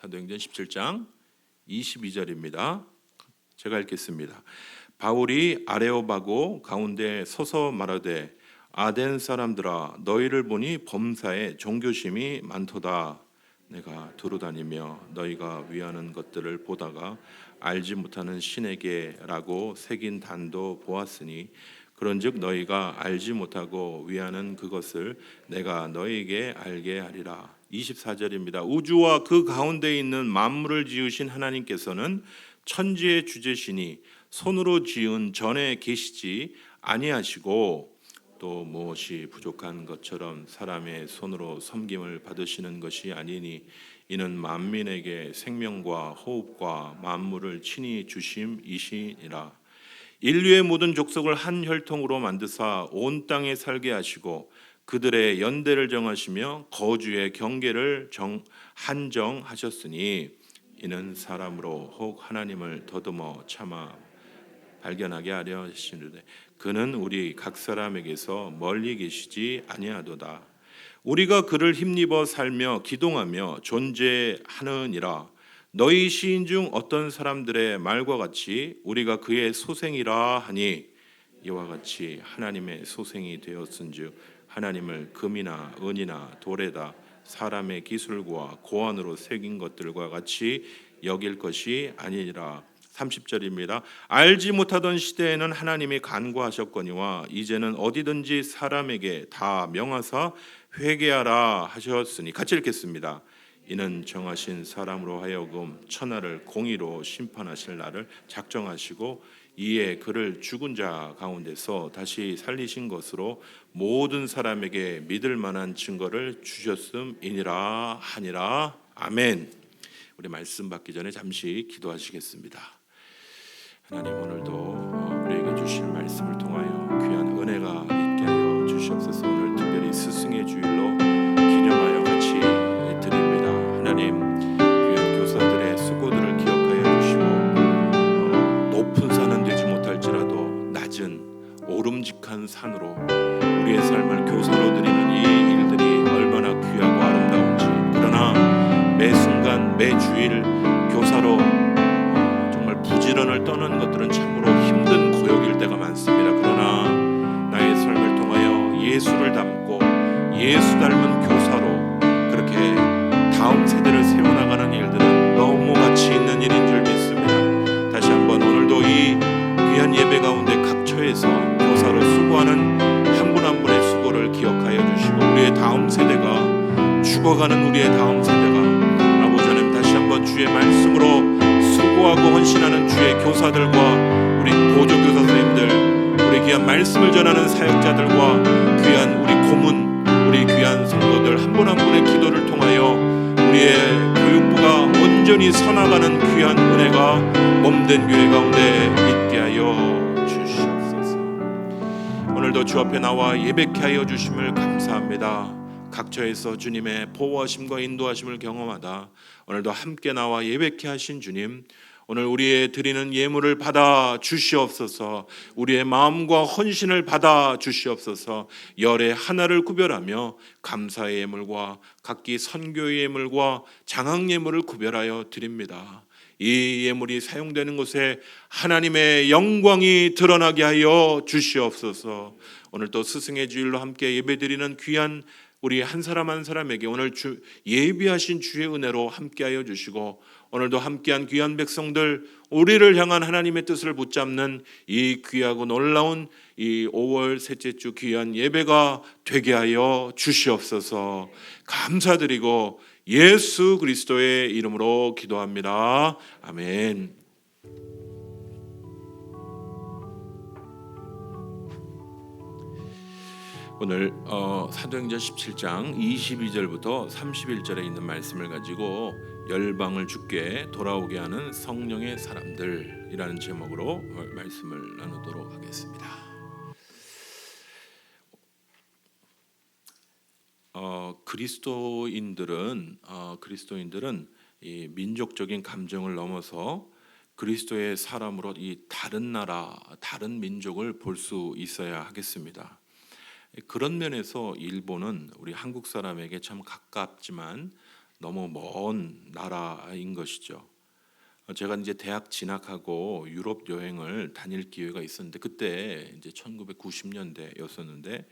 사도행전 17장 22절입니다. 제가 읽겠습니다. 바울이 아레오바고 가운데 서서 말하되 아덴 사람들아 너희를 보니 범사에 종교심이 많도다. 내가 두루다니며 너희가 위하는 것들을 보다가 알지 못하는 신에게라고 새긴 단도 보았으니 그런즉 너희가 알지 못하고 위하는 그것을 내가 너희에게 알게 하리라. 24절입니다. 우주와 그 가운데 있는 만물을 지으신 하나님께서는 천지의 주제시니 손으로 지은 전에 계시지 아니하시고 또 무엇이 부족한 것처럼 사람의 손으로 섬김을 받으시는 것이 아니니 이는 만민에게 생명과 호흡과 만물을 친히 주심이시니라. 인류의 모든 족속을 한 혈통으로 만드사 온 땅에 살게 하시고 그들의 연대를 정하시며 거주의 경계를 한정하셨으니 이는 사람으로 혹 하나님을 더듬어 참아 발견하게 하려 하시는데 그는 우리 각 사람에게서 멀리 계시지 아니하도다. 우리가 그를 힘입어 살며 기동하며 존재하느니라. 너희 시인 중 어떤 사람들의 말과 같이 우리가 그의 소생이라 하니 이와 같이 하나님의 소생이 되었은즉 하나님을 금이나 은이나 돌에다 사람의 기술과 고안으로 새긴 것들과 같이 여길 것이 아니니라. 30절입니다. 알지 못하던 시대에는 하나님이 간구하셨거니와 이제는 어디든지 사람에게 다 명하사 회개하라 하셨으니 같이 읽겠습니다. 이는 정하신 사람으로 하여금 천하를 공의로 심판하실 날을 작정하시고 이에 그를 죽은 자 가운데서 다시 살리신 것으로 모든 사람에게 믿을 만한 증거를 주셨음이니라 하니라. 아멘. 우리 말씀 받기 전에 잠시 기도하시겠습니다. 하나님, 오늘도 우리에게 주실 말씀을 통하여 귀한 은혜가 있게 하여 주시옵소서. 오늘 특별히 스승의 주일로 기념하여 같이 드립니다. 하나님, 귀한 교사들의 수고들을 기억하여 주시고 높은 산은 되지 못할지라도 낮은 오름직한 산으로 우리의 삶을 교사로 드리는 이 일들이 얼마나 귀하고 아름다운지, 그러나 매 순간 매 주일 교사로 부지런을 떠나는 것들은 참으로 힘든 고역일 때가 많습니다. 그러나 나의 삶을 통하여 예수를 닮고 예수 닮은 교사로 그렇게 다음 세대를 세워나가는 일들은 너무 가치 있는 일인 줄 믿습니다. 다시 한번 오늘도 이 귀한 예배 가운데 각 처에서 교사로 수고하는 한 분 한 분의 수고를 기억하여 주시고 우리의 다음 세대가 죽어가는 우리의 다음 세대가 아버지 하나님 다시 한번 주의 말씀으로 수고하고 헌신하는 주의 교사들과 우리 보조교사 선생님들, 우리 귀한 말씀을 전하는 사역자들과 귀한 우리 고문, 우리 귀한 성도들 한 분 한 분의 기도를 통하여 우리의 교육부가 온전히 서나가는 귀한 은혜가 몸된 교회 가운데 있게 하여 주시옵소서. 오늘도 주 앞에 나와 예배케 하여 주심을 감사합니다. 각처에서 주님의 보호하심과 인도하심을 경험하다 오늘도 함께 나와 예배케 하신 주님, 오늘 우리의 드리는 예물을 받아 주시옵소서. 우리의 마음과 헌신을 받아 주시옵소서. 열의 하나를 구별하며 감사의 예물과 각기 선교의 예물과 장학 예물을 구별하여 드립니다. 이 예물이 사용되는 곳에 하나님의 영광이 드러나게 하여 주시옵소서. 오늘 또 스승의 주일로 함께 예배드리는 귀한 우리 한 사람 한 사람에게 오늘 예비하신 주의 은혜로 함께하여 주시고 오늘도 함께한 귀한 백성들, 우리를 향한 하나님의 뜻을 붙잡는 이 귀하고 놀라운 이 5월 셋째 주 귀한 예배가 되게 하여 주시옵소서. 감사드리고 예수 그리스도의 이름으로 기도합니다. 아멘. 오늘 사도행전 17장 22절부터 31절에 있는 말씀을 가지고 열방을 주께 돌아오게 하는 성령의 사람들이라는 제목으로 말씀을 나누도록 하겠습니다. 그리스도인들은 이 민족적인 감정을 넘어서 그리스도의 사람으로 이 다른 나라, 다른 민족을 볼 수 있어야 하겠습니다. 그런 면에서 일본은 우리 한국 사람에게 참 가깝지만 너무 먼 나라인 것이죠. 제가 이제 대학 진학하고 유럽 여행을 다닐 기회가 있었는데 그때 이제 1990년대였었는데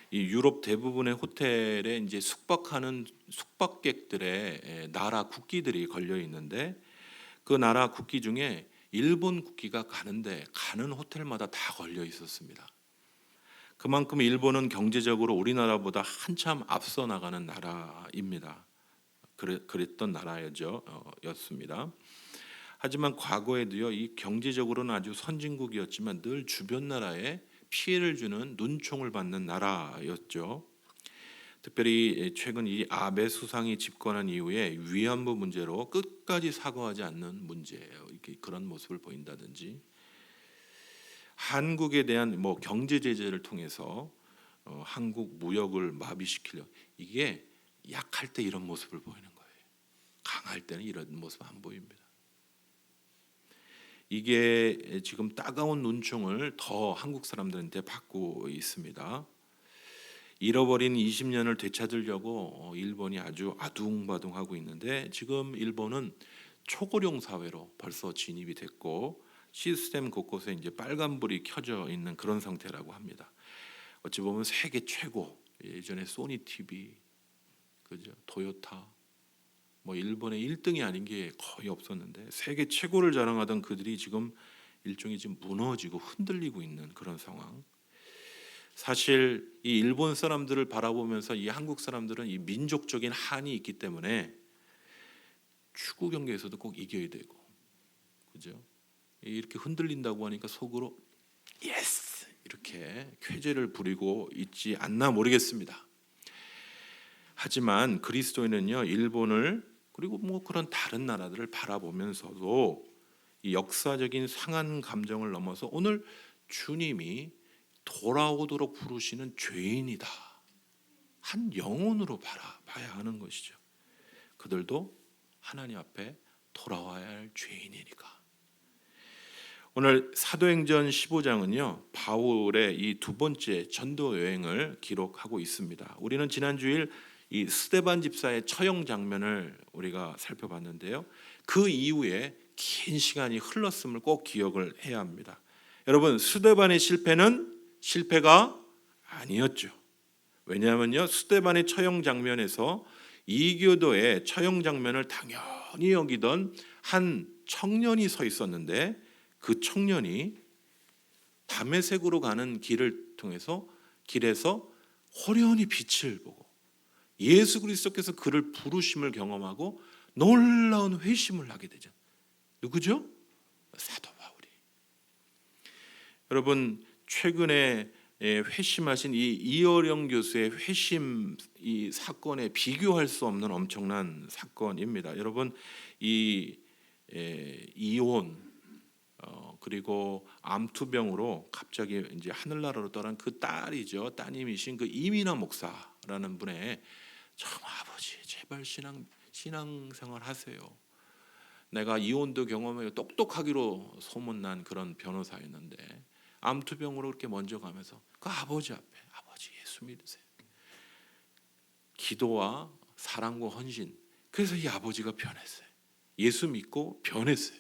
이 유럽 대부분의 호텔에 이제 숙박하는 숙박객들의 나라 국기들이 걸려 있는데 그 나라 국기 중에 일본 국기가 가는 호텔마다 다 걸려 있었습니다. 그만큼 일본은 경제적으로 우리나라보다 한참 앞서 나가는 나라입니다. 그랬던 나라였습니다. 하지만 과거에도요, 이 경제적으로는 아주 선진국이었지만 늘 주변 나라에 피해를 주는 눈총을 받는 나라였죠. 특별히 최근 이 아베 수상이 집권한 이후에 위안부 문제로 끝까지 사과하지 않는 문제예요. 이렇게 그런 모습을 보인다든지 한국에 대한 경제 제재를 통해서 한국 무역을 마비시키려 이게 약할 때 이런 모습을 보이는 거예요. 강할 때는 이런 모습 안 보입니다. 이게 지금 따가운 눈총을 더 한국 사람들한테 받고 있습니다. 잃어버린 20년을 되찾으려고 일본이 아주 아둥바둥하고 있는데 지금 일본은 초고령 사회로 벌써 진입이 됐고 시스템 곳곳에 이제 빨간불이 켜져 있는 그런 상태라고 합니다. 어찌 보면 세계 최고, 예전에 소니 TV, 그죠? 토요타, 일본의 1등이 아닌 게 거의 없었는데 세계 최고를 자랑하던 그들이 지금 일종의 지금 무너지고 흔들리고 있는 그런 상황. 사실 이 일본 사람들을 바라보면서 이 한국 사람들은 이 민족적인 한이 있기 때문에 축구 경기에서도 꼭 이겨야 되고, 그죠? 이렇게 흔들린다고 하니까 속으로 예스 이렇게 쾌재를 부리고 있지 않나 모르겠습니다. 하지만 그리스도인은요, 일본을 그리고 그런 다른 나라들을 바라보면서도 이 역사적인 상한 감정을 넘어서 오늘 주님이 돌아오도록 부르시는 죄인이다, 한 영혼으로 바라봐야 하는 것이죠. 그들도 하나님 앞에 돌아와야 할 죄인이니까. 오늘 사도행전 15장은요 바울의 이 두 번째 전도 여행을 기록하고 있습니다. 우리는 지난 주일 이 스데반 집사의 처형 장면을 우리가 살펴봤는데요. 그 이후에 긴 시간이 흘렀음을 꼭 기억을 해야 합니다. 여러분, 스데반의 실패는 실패가 아니었죠. 왜냐하면요, 스데반의 처형 장면에서 이교도의 처형 장면을 당연히 여기던 한 청년이 서 있었는데 그 청년이 다메섹으로 가는 길을 통해서 길에서 호련히 빛을 보고 예수 그리스도께서 그를 부르심을 경험하고 놀라운 회심을 하게 되죠. 누구죠? 사도 바울이. 여러분, 최근에 회심하신 이 이어령 교수의 회심 이 사건에 비교할 수 없는 엄청난 사건입니다. 여러분, 이 이혼 그리고 암투병으로 갑자기 이제 하늘나라로 떠난 그 딸이죠. 따님이신 그 이민아 목사라는 분의 참 아버지 제발 신앙생활 하세요. 내가 이혼도 경험해요. 똑똑하기로 소문난 그런 변호사였는데 암투병으로 그렇게 먼저 가면서 그 아버지 앞에 아버지 예수 믿으세요. 기도와 사랑과 헌신. 그래서 이 아버지가 변했어요. 예수 믿고 변했어요.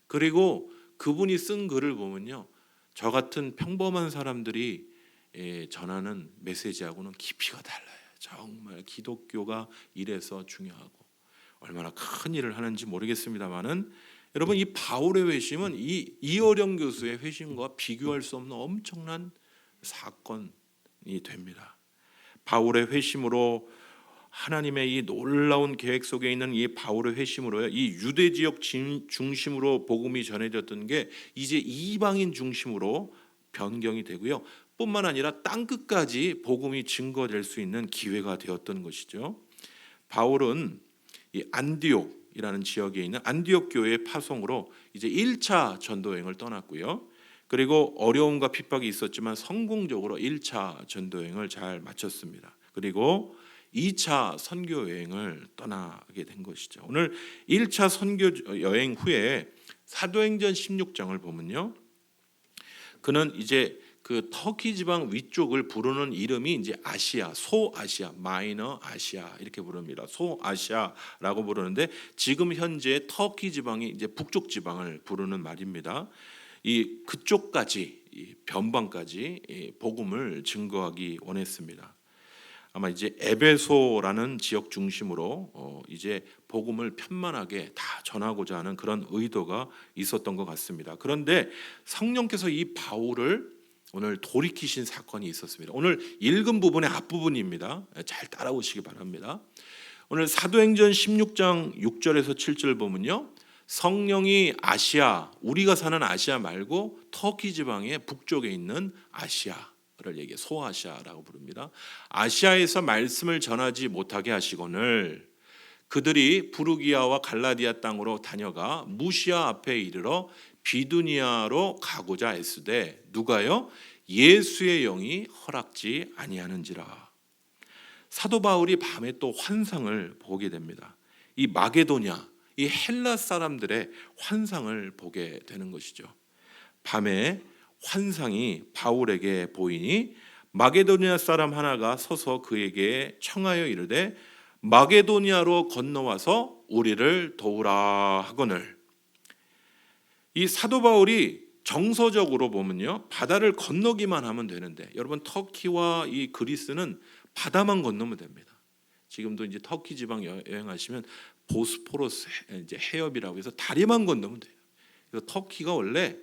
그리고 그분이 쓴 글을 보면요, 저 같은 평범한 사람들이 전하는 메시지하고는 깊이가 달라요. 정말 기독교가 이래서 중요하고 얼마나 큰 일을 하는지 모르겠습니다만은 여러분, 이 바울의 회심은 이 이어령 교수의 회심과 비교할 수 없는 엄청난 사건이 됩니다. 바울의 회심으로 하나님의 이 놀라운 계획 속에 있는 이 바울의 회심으로요, 이 유대 지역 중심으로 복음이 전해졌던 게 이제 이방인 중심으로 변경이 되고요. 뿐만 아니라 땅 끝까지 복음이 증거될 수 있는 기회가 되었던 것이죠. 바울은 이 안디옥이라는 지역에 있는 안디옥 교회의 파송으로 이제 1차 전도 여행을 떠났고요. 그리고 어려움과 핍박이 있었지만 성공적으로 1차 전도 여행을 잘 마쳤습니다. 그리고 2차 선교 여행을 떠나게 된 것이죠. 오늘 1차 선교 여행 후에 사도행전 16장을 보면요, 그는 이제 그 터키 지방 위쪽을 부르는 이름이 이제 아시아, 소아시아, 마이너 아시아 이렇게 부릅니다. 소아시아라고 부르는데 지금 현재 터키 지방이 이제 북쪽 지방을 부르는 말입니다. 이 그쪽까지 이 변방까지 이 복음을 증거하기 원했습니다. 아마 이제 에베소라는 지역 중심으로 이제 복음을 편만하게 다 전하고자 하는 그런 의도가 있었던 것 같습니다. 그런데 성령께서 이 바울을 오늘 돌이키신 사건이 있었습니다. 오늘 읽은 부분의 앞부분입니다. 잘 따라오시기 바랍니다. 오늘 사도행전 16장 6절에서 7절 보면요, 성령이 아시아, 우리가 사는 아시아 말고 터키 지방의 북쪽에 있는 아시아를 얘기해 소아시아라고 부릅니다. 아시아에서 말씀을 전하지 못하게 하시거늘 그들이 부르기아와 갈라디아 땅으로 다녀가 무시아 앞에 이르러 비두니아로 가고자 애쓰되 누가요? 예수의 영이 허락지 아니하는지라. 사도 바울이 밤에 또 환상을 보게 됩니다. 이 마게도냐, 이 헬라 사람들의 환상을 보게 되는 것이죠. 밤에 환상이 바울에게 보이니 마게도냐 사람 하나가 서서 그에게 청하여 이르되 마게도냐로 건너와서 우리를 도우라 하거늘. 이 사도 바울이 정서적으로 보면요, 바다를 건너기만 하면 되는데, 여러분 터키와 이 그리스는 바다만 건너면 됩니다. 지금도 이제 터키 지방 여행하시면 보스포러스 이제 해협이라고 해서 다리만 건너면 돼요. 그래서 터키가 원래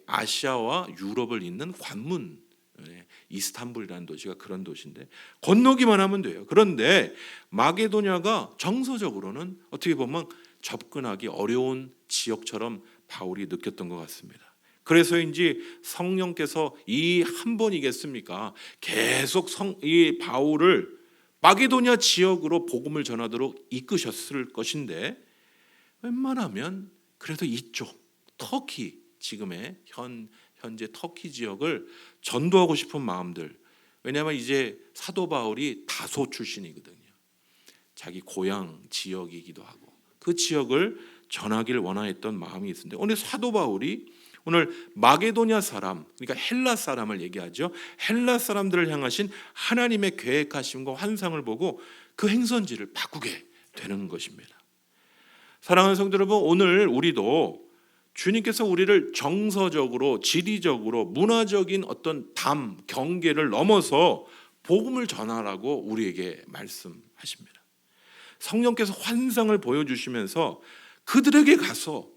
아시아와 유럽을 잇는 관문, 이스탄불이라는 도시가 그런 도시인데 건너기만 하면 돼요. 그런데 마게도냐가 정서적으로는 어떻게 보면 접근하기 어려운 지역처럼 바울이 느꼈던 것 같습니다. 그래서인지 성령께서 이 한 번이겠습니까? 계속 이 바울을 마게도냐 지역으로 복음을 전하도록 이끄셨을 것인데 웬만하면 그래도 이쪽 터키, 지금의 현재 터키 지역을 전도하고 싶은 마음들, 왜냐하면 이제 사도 바울이 다소 출신이거든요. 자기 고향 지역이기도 하고 그 지역을 전하길 원하였던 마음이 있었는데 오늘 사도 바울이 오늘 마게도냐 사람, 그러니까 헬라 사람을 얘기하죠. 헬라 사람들을 향하신 하나님의 계획하심과 환상을 보고 그 행선지를 바꾸게 되는 것입니다. 사랑하는 성도 여러분, 오늘 우리도 주님께서 우리를 정서적으로, 지리적으로, 문화적인 어떤 경계를 넘어서 복음을 전하라고 우리에게 말씀하십니다. 성령께서 환상을 보여주시면서 그들에게 가서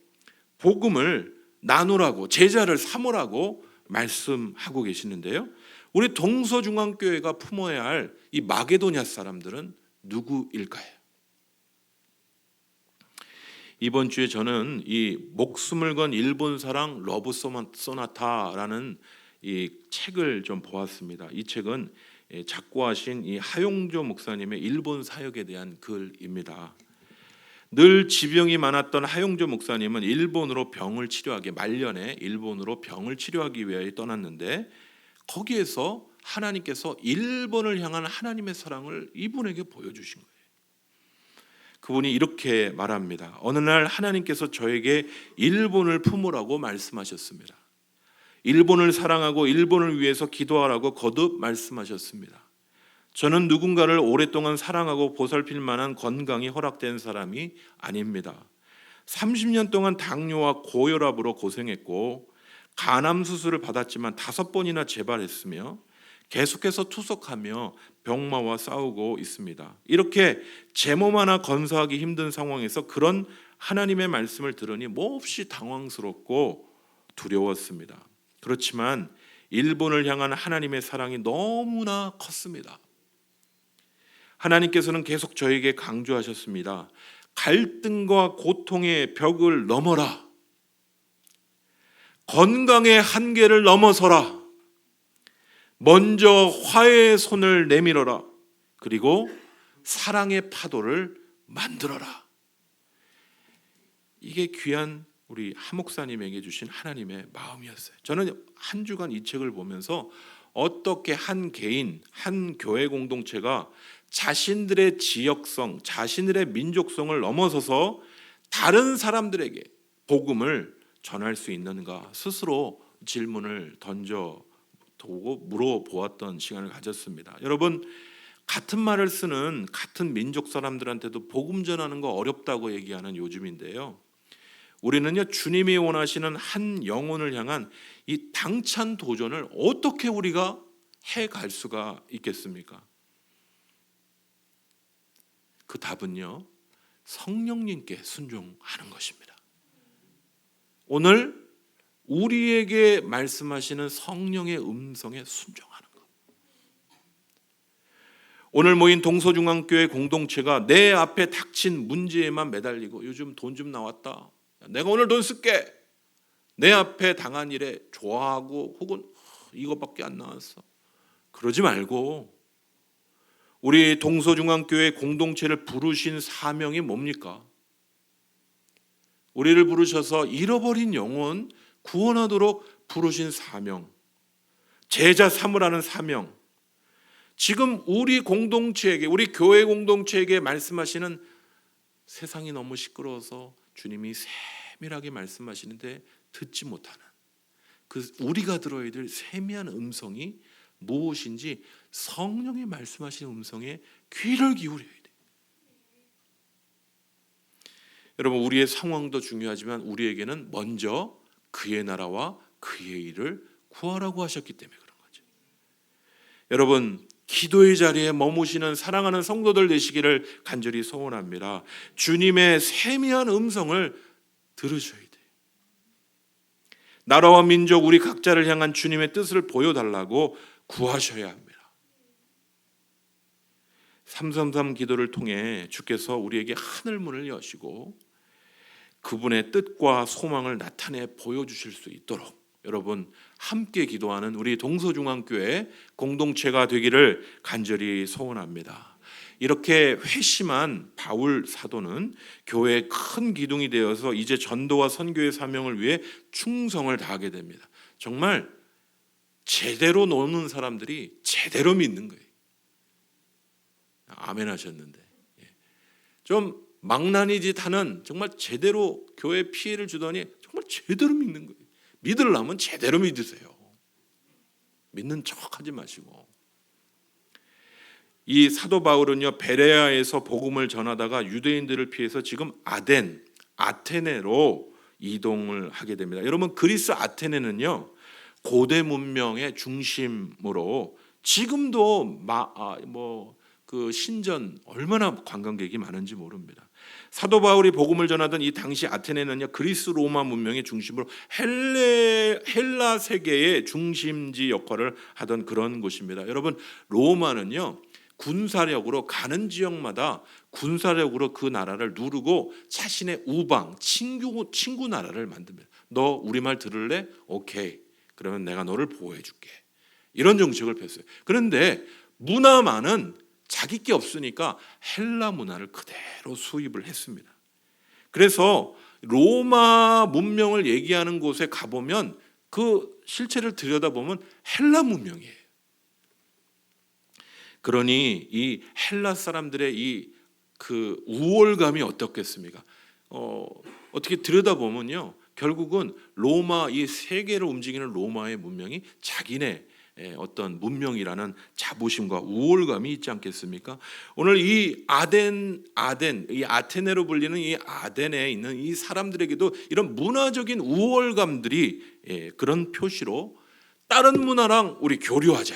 복음을 나누라고, 제자를 삼으라고 말씀하고 계시는데요. 우리 동서중앙교회가 품어야 할 이 마게도냐 사람들은 누구일까요? 이번 주에 저는 이 목숨을 건 일본 사랑 러브 소나타라는 이 책을 좀 보았습니다. 이 책은 작고하신 이 하용조 목사님의 일본 사역에 대한 글입니다. 늘 지병이 많았던 하용조 목사님은 일본으로 병을 치료하기, 말년에 일본으로 병을 치료하기 위하여 떠났는데 거기에서 하나님께서 일본을 향한 하나님의 사랑을 이분에게 보여주신 거예요. 그분이 이렇게 말합니다. 어느 날 하나님께서 저에게 일본을 품으라고 말씀하셨습니다. 일본을 사랑하고 일본을 위해서 기도하라고 거듭 말씀하셨습니다. 저는 누군가를 오랫동안 사랑하고 보살필 만한 건강이 허락된 사람이 아닙니다. 30년 동안 당뇨와 고혈압으로 고생했고 간암 수술을 받았지만 5번이나 재발했으며 계속해서 투석하며 병마와 싸우고 있습니다. 이렇게 제 몸 하나 건사하기 힘든 상황에서 그런 하나님의 말씀을 들으니 몹시 당황스럽고 두려웠습니다. 그렇지만 일본을 향한 하나님의 사랑이 너무나 컸습니다. 하나님께서는 계속 저에게 강조하셨습니다. 갈등과 고통의 벽을 넘어라. 건강의 한계를 넘어서라. 먼저 화해의 손을 내밀어라. 그리고 사랑의 파도를 만들어라. 이게 귀한 우리 하 목사님에게 주신 하나님의 마음이었어요. 저는 한 주간 이 책을 보면서 어떻게 한 개인, 한 교회 공동체가 자신들의 지역성, 자신들의 민족성을 넘어서서 다른 사람들에게 복음을 전할 수 있는가 스스로 질문을 던져 보고 물어보았던 시간을 가졌습니다. 여러분, 같은 말을 쓰는 같은 민족 사람들한테도 복음 전하는 거 어렵다고 얘기하는 요즘인데요. 우리는요, 주님이 원하시는 한 영혼을 향한 이 당찬 도전을 어떻게 우리가 해갈 수가 있겠습니까? 그 답은요, 성령님께 순종하는 것입니다. 오늘 우리에게 말씀하시는 성령의 음성에 순종하는 것. 오늘 모인 동서중앙교회 공동체가 내 앞에 닥친 문제에만 매달리고 요즘 돈 좀 나왔다, 내가 오늘 돈 쓸게, 내 앞에 당한 일에 좋아하고 혹은 이거밖에 안 나왔어, 그러지 말고 우리 동서중앙교회 공동체를 부르신 사명이 뭡니까? 우리를 부르셔서 잃어버린 영혼 구원하도록 부르신 사명, 제자 삼으라는 사명, 지금 우리 공동체에게, 우리 교회 공동체에게 말씀하시는, 세상이 너무 시끄러워서 주님이 세밀하게 말씀하시는데 듣지 못하는 그 우리가 들어야 될 세미한 음성이 무엇인지 성령이 말씀하시는 음성에 귀를 기울여야 돼요. 여러분, 우리의 상황도 중요하지만 우리에게는 먼저 그의 나라와 그의 일을 구하라고 하셨기 때문에 그런 거죠. 여러분, 기도의 자리에 머무시는 사랑하는 성도들 되시기를 간절히 소원합니다. 주님의 세미한 음성을 들으셔야 돼요. 나라와 민족 우리 각자를 향한 주님의 뜻을 보여달라고 구하셔야 합니다. 333 기도를 통해 주께서 우리에게 하늘문을 여시고 그분의 뜻과 소망을 나타내 보여주실 수 있도록 여러분 함께 기도하는 우리 동서중앙교회 공동체가 되기를 간절히 소원합니다. 이렇게 회심한 바울 사도는 교회의 큰 기둥이 되어서 이제 전도와 선교의 사명을 위해 충성을 다하게 됩니다. 정말 제대로 노는 사람들이 제대로 믿는 거예요. 아멘 하셨는데, 좀 망나니 짓 하는, 정말 제대로 교회 피해를 주더니 정말 제대로 믿는 거예요. 믿으려면 제대로 믿으세요. 믿는 척하지 마시고. 이 사도 바울은요, 베레아에서 복음을 전하다가 유대인들을 피해서 지금 아테네로 이동을 하게 됩니다. 여러분, 그리스 아테네는요 고대 문명의 중심으로 지금도 그 신전 얼마나 관광객이 많은지 모릅니다. 사도 바울이 복음을 전하던 이 당시 아테네는요 그리스 로마 문명의 중심으로 헬라 세계의 중심지 역할을 하던 그런 곳입니다. 여러분, 로마는요 군사력으로 가는 지역마다 군사력으로 그 나라를 누르고 자신의 우방 친구 나라를 만듭니다. 너 우리 말 들을래? 오케이, 그러면 내가 너를 보호해 줄게. 이런 정책을 폈어요. 그런데 문화만은 자기 게 없으니까 헬라 문화를 그대로 수입을 했습니다. 그래서 로마 문명을 얘기하는 곳에 가보면 그 실체를 들여다보면 헬라 문명이에요. 그러니 이 헬라 사람들의 이 그 우월감이 어떻겠습니까? 어떻게 들여다보면요, 결국은 로마, 이 세계를 움직이는 로마의 문명이 자기네 어떤 문명이라는 자부심과 우월감이 있지 않겠습니까? 오늘 이 이 아테네로 불리는 이 아덴에 있는 이 사람들에게도 이런 문화적인 우월감들이 그런 표시로 다른 문화랑 우리 교류하자,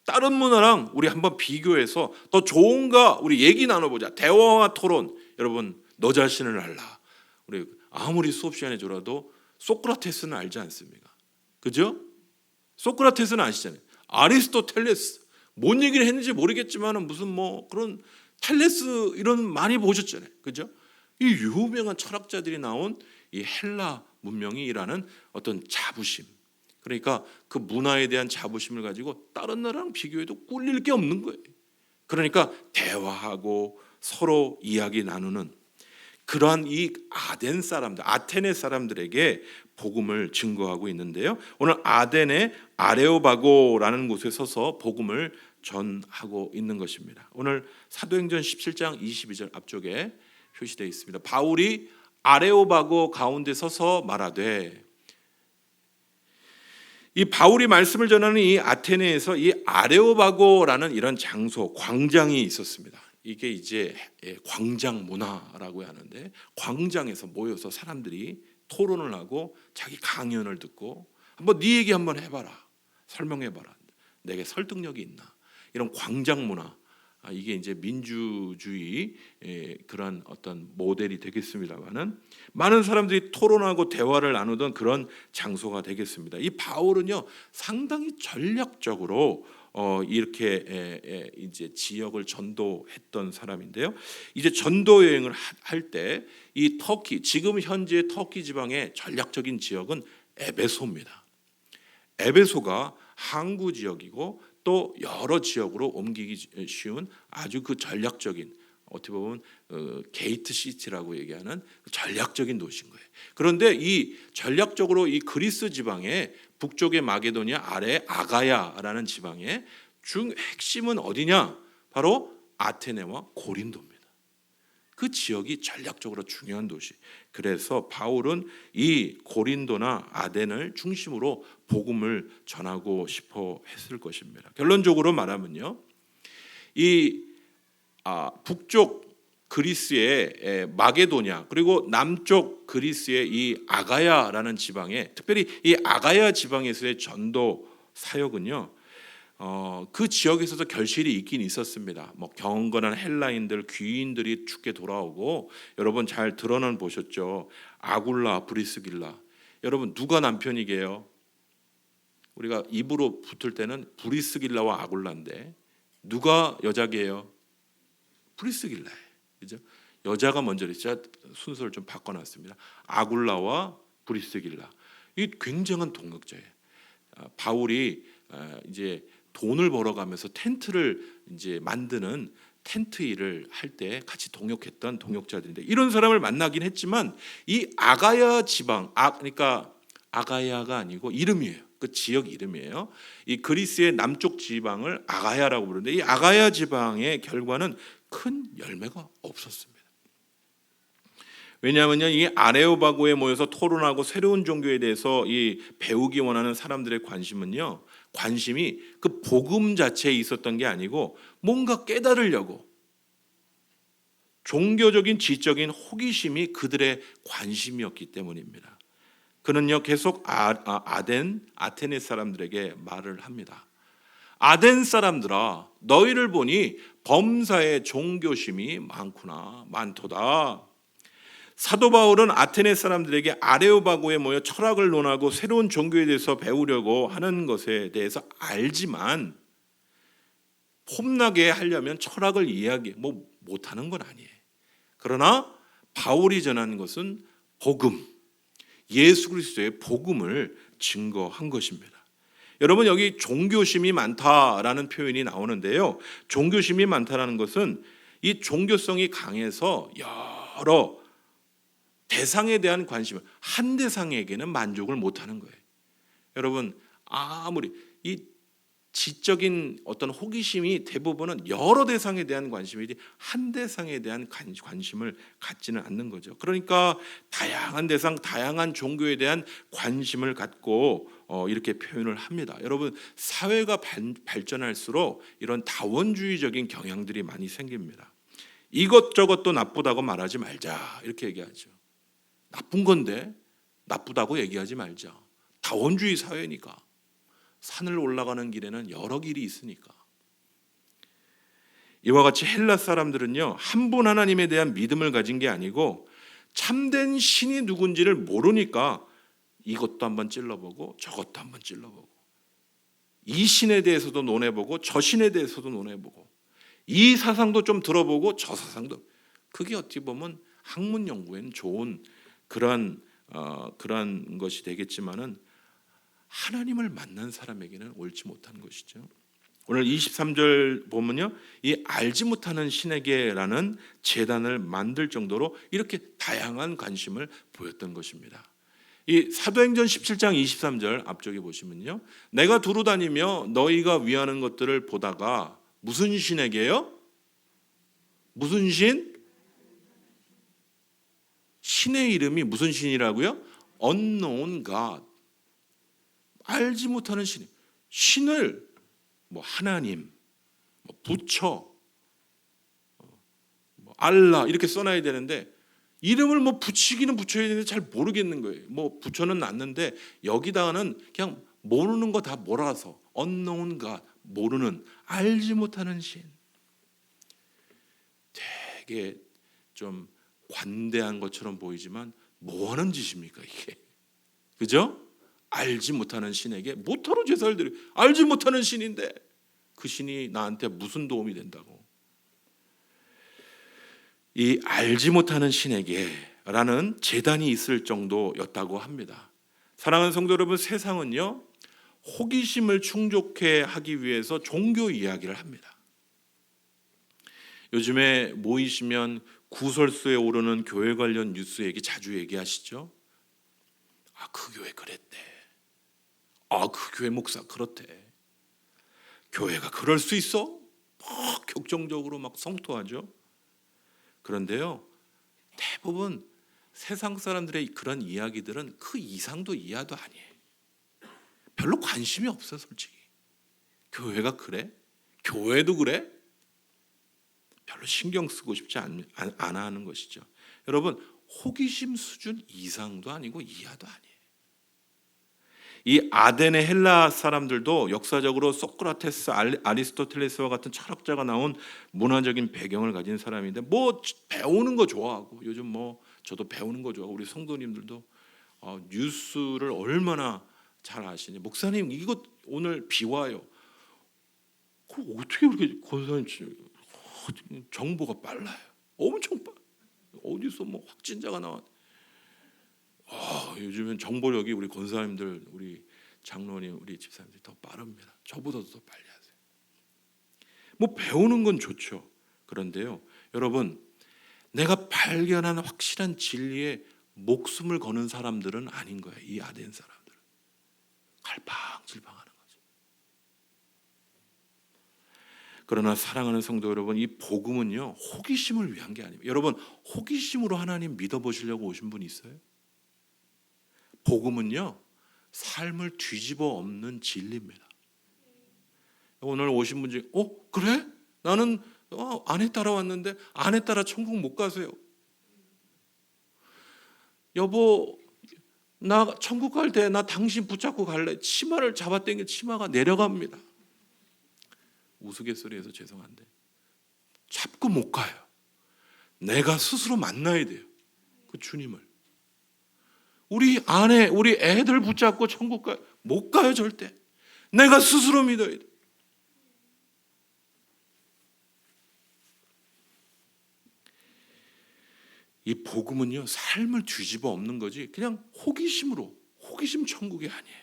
다른 문화랑 우리 한번 비교해서 더 좋은가 우리 얘기 나눠보자, 대화와 토론. 여러분, 너 자신을 알라. 우리 아무리 수업 시간에 줘라도 소크라테스는 알지 않습니까? 그죠? 소크라테스는 아시잖아요. 아리스토텔레스, 뭔 얘기를 했는지 모르겠지만 무슨 그런 텔레스 이런 많이 보셨잖아요. 그죠? 이 유명한 철학자들이 나온 이 헬라 문명이라는 어떤 자부심, 그러니까 그 문화에 대한 자부심을 가지고 다른 나라랑 비교해도 꿀릴 게 없는 거예요. 그러니까 대화하고 서로 이야기 나누는 그러한 이 아테네 사람들에게 복음을 증거하고 있는데요. 오늘 아덴의 아레오바고라는 곳에 서서 복음을 전하고 있는 것입니다. 오늘 사도행전 17장 22절 앞쪽에 표시되어 있습니다. 바울이 아레오바고 가운데 서서 말하되, 이 바울이 말씀을 전하는 이 아테네에서 이 아레오바고라는 이런 장소, 광장이 있었습니다. 이게 이제 광장 문화라고 하는데, 광장에서 모여서 사람들이 토론을 하고 자기 강연을 듣고 한번 네 얘기 한번 해봐라, 설명해봐라, 내게 설득력이 있나, 이런 광장 문화, 이게 이제 민주주의 그런 어떤 모델이 되겠습니다만은, 많은 사람들이 토론하고 대화를 나누던 그런 장소가 되겠습니다. 이 바울은요 상당히 전략적으로 이렇게 이제 지역을 전도했던 사람인데요. 이제 전도 여행을 할 때 이 터키, 지금 현재 터키 지방의 전략적인 지역은 에베소입니다. 에베소가 항구 지역이고 또 여러 지역으로 옮기기 쉬운 아주 그 전략적인, 어떻게 보면 게이트 시티라고 얘기하는 전략적인 도시인 거예요. 그런데 이 전략적으로 이 그리스 지방의 북쪽의 마게도니아, 아래 아가야라는 지방의 핵심은 어디냐? 바로 아테네와 고린도입니다. 그 지역이 전략적으로 중요한 도시. 그래서 바울은 이 고린도나 아덴을 중심으로 복음을 전하고 싶어 했을 것입니다. 결론적으로 말하면요, 이 북쪽 그리스의 마게도냐, 그리고 남쪽 그리스의 이 아가야라는 지방에, 특별히 이 아가야 지방에서의 전도 사역은요, 그 지역에서도 결실이 있긴 있었습니다. 뭐 경건한 헬라인들, 귀인들이 죽게 돌아오고, 여러분 잘 드러난 보셨죠? 아굴라, 브리스길라. 여러분 누가 남편이게요? 우리가 입으로 붙을 때는 브리스길라와 아굴라인데 누가 여자게요? 브리스길라예요. 그죠? 여자가 먼저 있죠. 순서를 좀 바꿔놨습니다. 아굴라와 브리스길라. 이 굉장한 동역자예요. 바울이 이제 돈을 벌어가면서 텐트를 이제 만드는 텐트 일을 할 때 같이 동역했던 동역자들인데, 이런 사람을 만나긴 했지만 이 아가야 지방, 그러니까 아가야가 아니고 이름이에요. 그 지역 이름이에요. 이 그리스의 남쪽 지방을 아가야라고 부르는데, 이 아가야 지방의 결과는 큰 열매가 없었습니다. 왜냐하면요, 이 아레오바고에 모여서 토론하고 새로운 종교에 대해서 이 배우기 원하는 사람들의 관심이 그 복음 자체에 있었던 게 아니고 뭔가 깨달으려고 종교적인 지적인 호기심이 그들의 관심이었기 때문입니다. 그는요 계속 아테네 사람들에게 말을 합니다. 아덴 사람들아, 너희를 보니 범사에 종교심이 많도다. 사도 바울은 아테네 사람들에게 아레오바고에 모여 철학을 논하고 새로운 종교에 대해서 배우려고 하는 것에 대해서 알지만, 폼나게 하려면 철학을 이해하기 못하는 건 아니에요. 그러나 바울이 전하는 것은 복음, 예수 그리스도의 복음을 증거한 것입니다. 여러분, 여기 종교심이 많다라는 표현이 나오는데요, 종교심이 많다라는 것은 이 종교성이 강해서 여러 대상에 대한 관심을, 한 대상에게는 만족을 못하는 거예요. 여러분, 아무리 이 지적인 어떤 호기심이 대부분은 여러 대상에 대한 관심이지 한 대상에 대한 관심을 갖지는 않는 거죠. 그러니까 다양한 대상, 다양한 종교에 대한 관심을 갖고 이렇게 표현을 합니다. 여러분, 사회가 발전할수록 이런 다원주의적인 경향들이 많이 생깁니다. 이것저것도 나쁘다고 말하지 말자, 이렇게 얘기하죠. 나쁜 건데 나쁘다고 얘기하지 말자. 다원주의 사회니까. 산을 올라가는 길에는 여러 길이 있으니까. 이와 같이 헬라 사람들은요, 한 분 하나님에 대한 믿음을 가진 게 아니고 참된 신이 누군지를 모르니까 이것도 한번 찔러보고 저것도 한번 찔러보고, 이 신에 대해서도 논해보고 저 신에 대해서도 논해보고, 이 사상도 좀 들어보고 저 사상도. 그게 어떻게 보면 학문 연구에는 좋은 그런 것이 되겠지만은 하나님을 만난 사람에게는 옳지 못한 것이죠. 오늘 23절 보면요, 이 알지 못하는 신에게라는 제단을 만들 정도로 이렇게 다양한 관심을 보였던 것입니다. 이 사도행전 17장 23절 앞쪽에 보시면요, 내가 두루 다니며 너희가 위하는 것들을 보다가 무슨 신에게요? 무슨 신? 신의 이름이 무슨 신이라고요? Unknown God. 알지 못하는 신. 신을 뭐 하나님, 뭐 부처, 뭐 알라 이렇게 써놔야 되는데 이름을 뭐 붙이기는 붙여야 되는데 잘 모르겠는 거예요. 뭐 부처는 놨는데 여기다가는 그냥 모르는 거 다 몰아서 unknown God, 모르는, 알지 못하는 신. 되게 좀 관대한 것처럼 보이지만 뭐 하는 짓입니까 이게? 그죠? 알지 못하는 신에게 뭐하러 제사를 드려? 알지 못하는 신인데 그 신이 나한테 무슨 도움이 된다고? 이 알지 못하는 신에게라는 제단이 있을 정도였다고 합니다. 사랑하는 성도 여러분, 세상은요 호기심을 충족해 하기 위해서 종교 이야기를 합니다. 요즘에 모이시면 구설수에 오르는 교회 관련 뉴스 얘기 자주 얘기하시죠? 아, 그 교회 그랬대. 아, 그 교회 목사 그렇대. 교회가 그럴 수 있어? 막 격정적으로 막 성토하죠. 그런데요, 대부분 세상 사람들의 그런 이야기들은 그 이상도 이하도 아니에요. 별로 관심이 없어요, 솔직히. 교회가 그래? 교회도 그래? 별로 신경 쓰고 싶지 않아 하는 것이죠. 여러분, 호기심 수준 이상도 아니고 이하도 아니에요. 이 아덴의 헬라 사람들도 역사적으로 소크라테스, 아리스토텔레스와 같은 철학자가 나온 문화적인 배경을 가진 사람인데 뭐 배우는 거 좋아하고, 요즘 뭐 저도 배우는 거 좋아하고, 우리 성도님들도 뉴스를 얼마나 잘 아시니. 목사님 이거 오늘 비 와요. 그럼 어떻게 그렇게 권사님 정보가 빨라요. 엄청 빨라. 어디서 뭐 확진자가 나왔. 요즘은 정보력이 우리 권사님들, 우리 장로님, 우리 집사님들이 더 빠릅니다. 저보다도 더 빨리 하세요. 뭐 배우는 건 좋죠. 그런데요, 여러분, 내가 발견한 확실한 진리에 목숨을 거는 사람들은 아닌 거예요. 이 아덴 사람들은 갈팡질팡하는 거죠. 그러나 사랑하는 성도 여러분, 이 복음은요 호기심을 위한 게 아닙니다. 여러분, 호기심으로 하나님 믿어보시려고 오신 분 있어요? 복음은요 삶을 뒤집어 엎는 진리입니다. 오늘 오신 분 중에 그래? 나는 아내 따라왔는데 아내 따라 천국 못 가세요. 여보, 나 천국 갈 때 나 당신 붙잡고 갈래. 치마를 잡아당겨 치마가 내려갑니다. 우스갯소리해서 죄송한데 잡고 못 가요. 내가 스스로 만나야 돼요, 그 주님을. 우리 아내, 우리 애들 붙잡고 천국 못 가요, 절대. 내가 스스로 믿어야 돼. 이 복음은요 삶을 뒤집어 엎는 거지 그냥 호기심으로, 호기심 천국이 아니에요.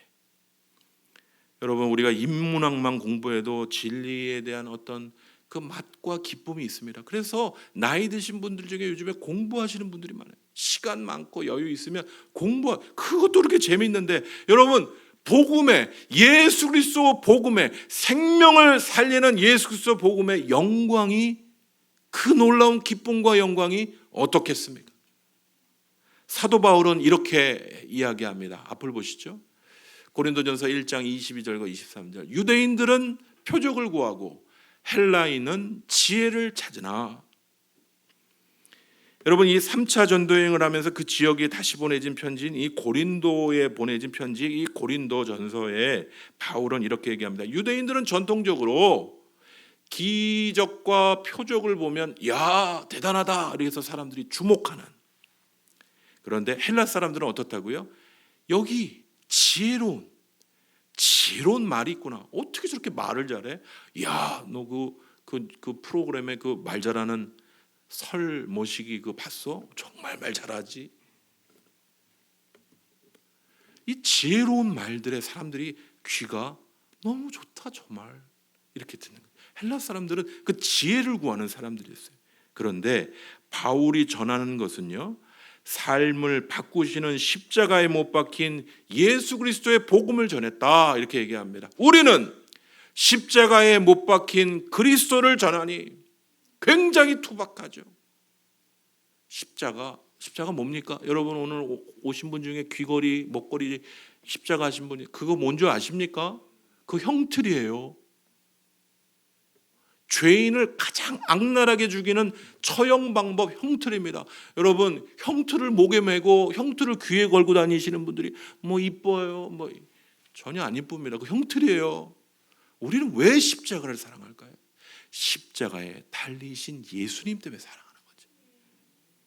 여러분, 우리가 인문학만 공부해도 진리에 대한 어떤 그 맛과 기쁨이 있습니다. 그래서 나이 드신 분들 중에 요즘에 공부하시는 분들이 많아요. 시간 많고 여유 있으면 그것도 그렇게 재미있는데, 여러분, 복음의, 예수 그리스도 복음의, 생명을 살리는 예수 그리스도 복음의 영광이, 그 놀라운 기쁨과 영광이 어떻겠습니까? 사도 바울은 이렇게 이야기합니다. 앞을 보시죠. 고린도전서 1장 22절과 23절. 유대인들은 표적을 구하고 헬라인은 지혜를 찾으나. 여러분, 이 3차 전도여행을 하면서 그 지역에 다시 보내진 편지인 이 고린도에 보내진 편지, 이 고린도전서에 바울은 이렇게 얘기합니다. 유대인들은 전통적으로 기적과 표적을 보면 야, 대단하다 이래서 사람들이 주목하는. 그런데 헬라 사람들은 어떻다고요? 여기 지혜로운 말이 있구나. 어떻게 저렇게 말을 잘해? 야, 너 그 프로그램에 그 말 잘하는 설 모시기 그거 봤어? 정말 말 잘하지. 이 지혜로운 말들에 사람들이 귀가 너무 좋다, 저 말, 이렇게 듣는 거예요. 헬라 사람들은 그 지혜를 구하는 사람들이었어요. 그런데 바울이 전하는 것은요, 삶을 바꾸시는 십자가에 못 박힌 예수 그리스도의 복음을 전했다, 이렇게 얘기합니다. 우리는 십자가에 못 박힌 그리스도를 전하니. 굉장히 투박하죠. 십자가 뭡니까? 여러분, 오늘 오신 분 중에 귀걸이, 목걸이 십자가 하신 분이 그거 뭔지 아십니까? 그 형틀이에요. 죄인을 가장 악랄하게 죽이는 처형 방법 형틀입니다. 여러분, 형틀을 목에 메고 형틀을 귀에 걸고 다니시는 분들이 뭐 이뻐요, 뭐 전혀 안 이쁩니다. 그 형틀이에요. 우리는 왜 십자가를 사랑할까요? 십자가에 달리신 예수님 때문에 사랑하는 거죠.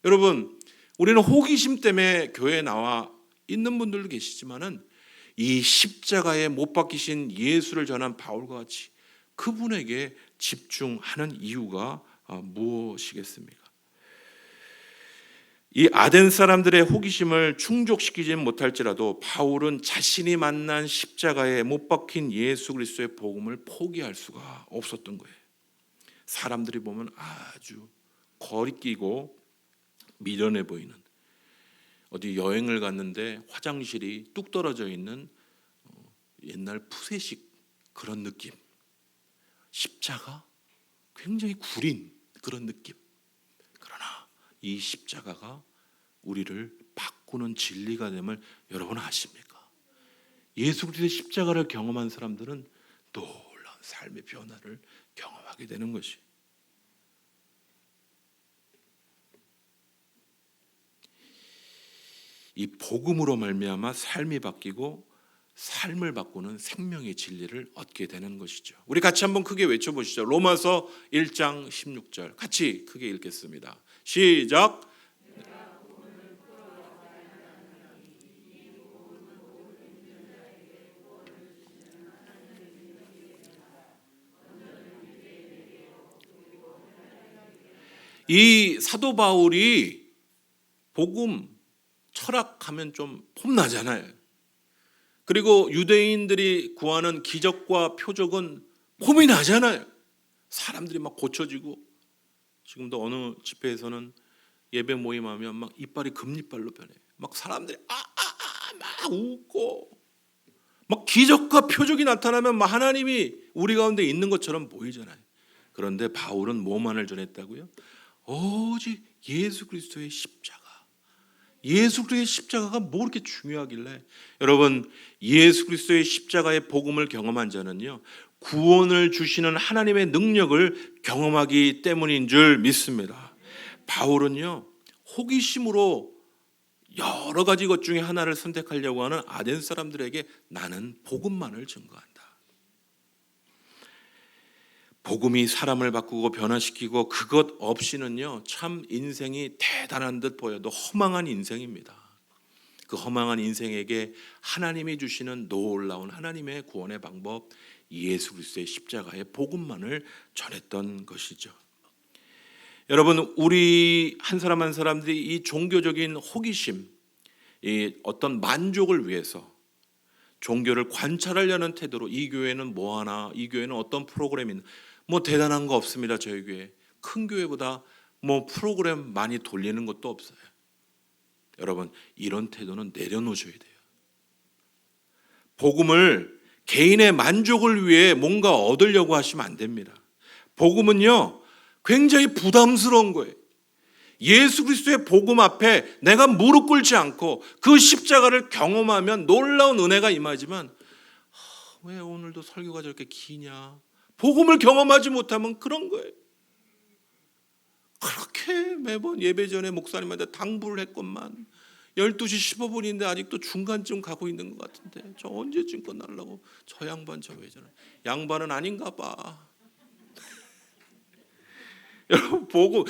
여러분, 우리는 호기심 때문에 교회에 나와 있는 분들도 계시지만은 이 십자가에 못 박히신 예수를 전한 바울과 같이 그분에게 집중하는 이유가 무엇이겠습니까? 이 아덴 사람들의 호기심을 충족시키지 못할지라도 바울은 자신이 만난 십자가에 못 박힌 예수 그리스도의 복음을 포기할 수가 없었던 거예요. 사람들이 보면 아주 거리끼고 미련해 보이는, 어디 여행을 갔는데 화장실이 뚝 떨어져 있는 옛날 푸세식 그런 느낌, 십자가 굉장히 구린 그런 느낌. 그러나 이 십자가가 우리를 바꾸는 진리가 됨을 여러분 아십니까? 예수 그리스도의 십자가를 경험한 사람들은 놀라운 삶의 변화를 경험하게 되는 것이. 이 복음으로 말미암아 삶이 바뀌고 삶을 바꾸는 생명의 진리를 얻게 되는 것이죠. 우리 같이 한번 크게 외쳐보시죠. 로마서 1장 16절 같이 크게 읽겠습니다. 시작. 이 사도 바울이 복음 철학하면 좀 폼나잖아요. 그리고 유대인들이 구하는 기적과 표적은 폼이 나잖아요. 사람들이 막 고쳐지고, 지금도 어느 집회에서는 예배 모임하면 막 이빨이 금이빨로 변해. 막 사람들이 막 웃고, 막 기적과 표적이 나타나면 막 하나님이 우리 가운데 있는 것처럼 보이잖아요. 그런데 바울은 뭐만을 전했다고요? 오직 예수 그리스도의 십자가. 예수 그리스도의 십자가가 뭐 그렇게 중요하길래? 여러분, 예수 그리스도의 십자가의 복음을 경험한 자는요, 구원을 주시는 하나님의 능력을 경험하기 때문인 줄 믿습니다. 바울은요, 호기심으로 여러 가지 것 중에 하나를 선택하려고 하는 아덴 사람들에게 나는 복음만을 증거한다. 복음이 사람을 바꾸고 변화시키고 그것 없이는요, 참 인생이 대단한 듯 보여도 허망한 인생입니다. 그 허망한 인생에게 하나님이 주시는 놀라운 하나님의 구원의 방법, 예수 그리스도의 십자가의 복음만을 전했던 것이죠. 여러분, 우리 한 사람 한 사람들이 이 종교적인 호기심, 이 어떤 만족을 위해서 종교를 관찰하려는 태도로 이 교회는 뭐 하나, 이 교회는 어떤 프로그램이 있나, 뭐 대단한 거 없습니다. 저희 교회 큰 교회보다 뭐 프로그램 많이 돌리는 것도 없어요. 여러분, 이런 태도는 내려놓으셔야 돼요. 복음을 개인의 만족을 위해 뭔가 얻으려고 하시면 안 됩니다. 복음은요, 굉장히 부담스러운 거예요. 예수 그리스도의 복음 앞에 내가 무릎 꿇지 않고 그 십자가를 경험하면 놀라운 은혜가 임하지만, 왜 오늘도 설교가 저렇게 기냐? 복음을 경험하지 못하면 그런 거예요. 그렇게 매번 예배 전에 목사님한테 당부를 했건만 12시 15분인데 아직도 중간쯤 가고 있는 것 같은데 저 언제쯤 끝나려고. 저 양반 저 왜 저래. 양반은 아닌가 봐. 여러분, 보고